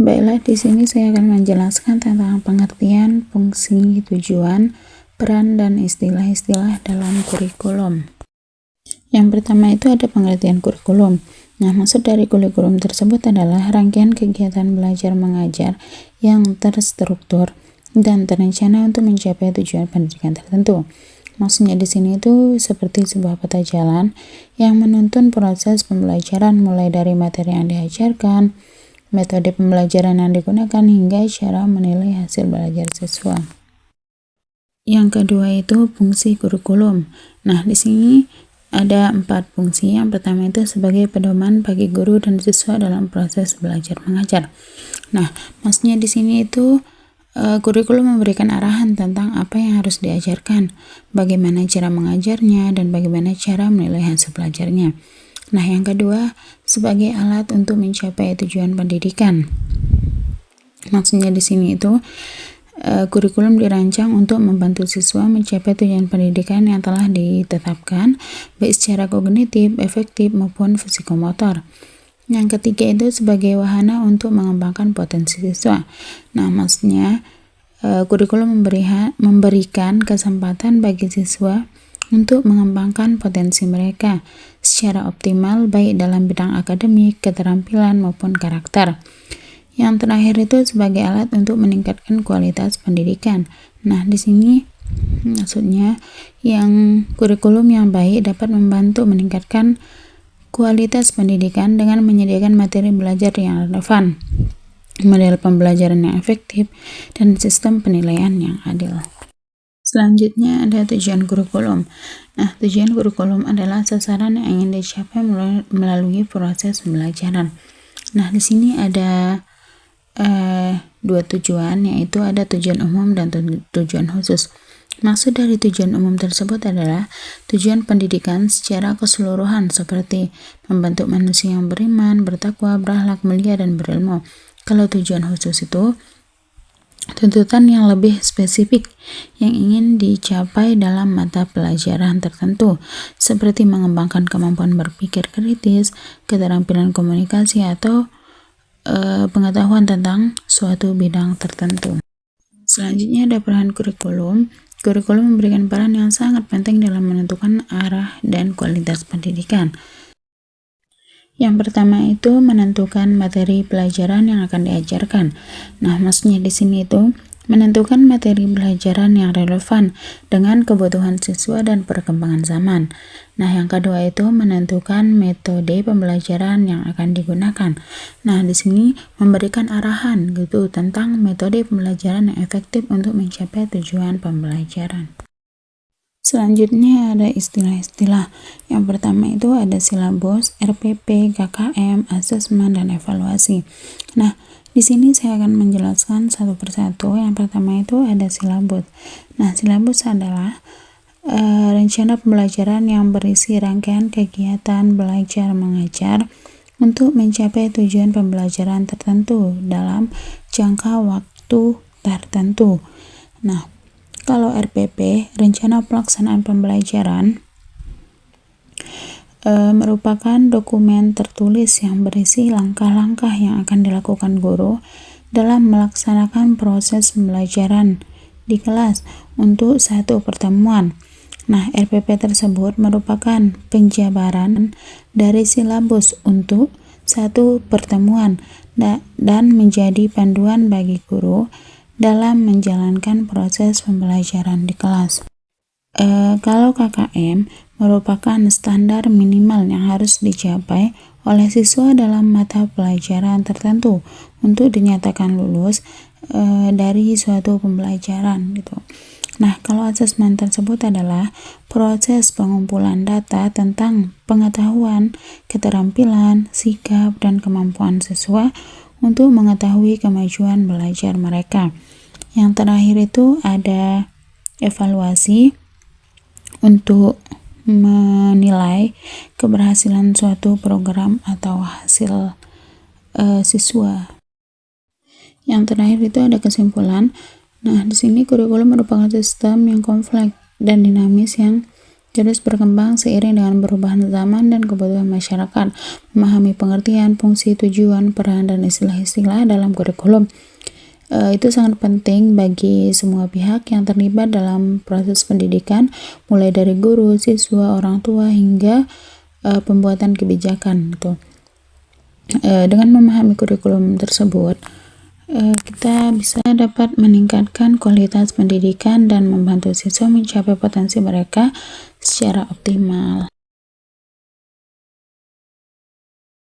Baiklah, di sini saya akan menjelaskan tentang pengertian, fungsi, tujuan, peran, dan istilah-istilah dalam kurikulum. Yang pertama itu ada pengertian kurikulum. Nah, maksud dari kurikulum tersebut adalah rangkaian kegiatan belajar mengajar yang terstruktur dan terencana untuk mencapai tujuan pendidikan tertentu. Maksudnya di sini itu seperti sebuah peta jalan yang menuntun proses pembelajaran mulai dari materi yang diajarkan, metode pembelajaran yang digunakan, hingga cara menilai hasil belajar siswa. Yang kedua itu fungsi kurikulum. Nah, di sini ada 4 fungsi. Yang pertama itu sebagai pedoman bagi guru dan siswa dalam proses belajar mengajar. Nah, maksudnya di sini itu kurikulum memberikan arahan tentang apa yang harus diajarkan, bagaimana cara mengajarnya, dan bagaimana cara menilai hasil belajarnya. Nah, yang kedua, sebagai alat untuk mencapai tujuan pendidikan. Maksudnya di sini itu kurikulum dirancang untuk membantu siswa mencapai tujuan pendidikan yang telah ditetapkan, baik secara kognitif, efektif, maupun psikomotor. Yang ketiga itu sebagai wahana untuk mengembangkan potensi siswa. Nah, maksudnya kurikulum memberikan kesempatan bagi siswa untuk mengembangkan potensi mereka secara optimal, baik dalam bidang akademik, keterampilan, maupun karakter. Yang terakhir itu sebagai alat untuk meningkatkan kualitas pendidikan. Nah, di sini maksudnya yang kurikulum yang baik dapat membantu meningkatkan kualitas pendidikan dengan menyediakan materi belajar yang relevan, model pembelajaran yang efektif, dan sistem penilaian yang adil. Selanjutnya ada tujuan kurikulum. Nah, tujuan kurikulum adalah sasaran yang ingin dicapai melalui proses pembelajaran. Nah, di sini ada 2 tujuan, yaitu ada tujuan umum dan tujuan khusus. Maksud dari tujuan umum tersebut adalah tujuan pendidikan secara keseluruhan, seperti membentuk manusia yang beriman, bertakwa, berakhlak mulia, dan berilmu. Kalau tujuan khusus itu tuntutan yang lebih spesifik yang ingin dicapai dalam mata pelajaran tertentu, seperti mengembangkan kemampuan berpikir kritis, keterampilan komunikasi, atau pengetahuan tentang suatu bidang tertentu. Selanjutnya ada peran kurikulum. Kurikulum memberikan peran yang sangat penting dalam menentukan arah dan kualitas pendidikan. Yang pertama itu menentukan materi pelajaran yang akan diajarkan. Nah, maksudnya di sini itu menentukan materi pelajaran yang relevan dengan kebutuhan siswa dan perkembangan zaman. Nah, yang kedua itu menentukan metode pembelajaran yang akan digunakan. Nah, di sini memberikan arahan gitu tentang metode pembelajaran yang efektif untuk mencapai tujuan pembelajaran. Selanjutnya ada istilah-istilah. Yang pertama itu ada silabus, RPP, KKM, asesmen, dan evaluasi. Nah, di sini saya akan menjelaskan satu persatu. Yang pertama itu ada silabus. Nah, silabus adalah rencana pembelajaran yang berisi rangkaian kegiatan belajar mengajar untuk mencapai tujuan pembelajaran tertentu dalam jangka waktu tertentu. Nah, kalau RPP, rencana pelaksanaan pembelajaran, merupakan dokumen tertulis yang berisi langkah-langkah yang akan dilakukan guru dalam melaksanakan proses pembelajaran di kelas untuk satu pertemuan. Nah, RPP tersebut merupakan penjabaran dari silabus untuk satu pertemuan dan menjadi panduan bagi guru dalam menjalankan proses pembelajaran di kelas. Kalau KKM merupakan standar minimal yang harus dicapai oleh siswa dalam mata pelajaran tertentu untuk dinyatakan lulus dari suatu pembelajaran gitu. Nah, kalau asesmen tersebut adalah proses pengumpulan data tentang pengetahuan, keterampilan, sikap, dan kemampuan siswa untuk mengetahui kemajuan belajar mereka. Yang terakhir itu ada evaluasi untuk menilai keberhasilan suatu program atau hasil siswa. Yang terakhir itu ada kesimpulan. Nah, di sini kurikulum merupakan sistem yang kompleks dan dinamis yang terus berkembang seiring dengan perubahan zaman dan kebutuhan masyarakat. Memahami pengertian, fungsi, tujuan, peran, dan istilah-istilah dalam kurikulum itu sangat penting bagi semua pihak yang terlibat dalam proses pendidikan, mulai dari guru, siswa, orang tua, hingga pembuatan kebijakan gitu. Dengan memahami kurikulum tersebut, kita bisa dapat meningkatkan kualitas pendidikan dan membantu siswa mencapai potensi mereka secara optimal.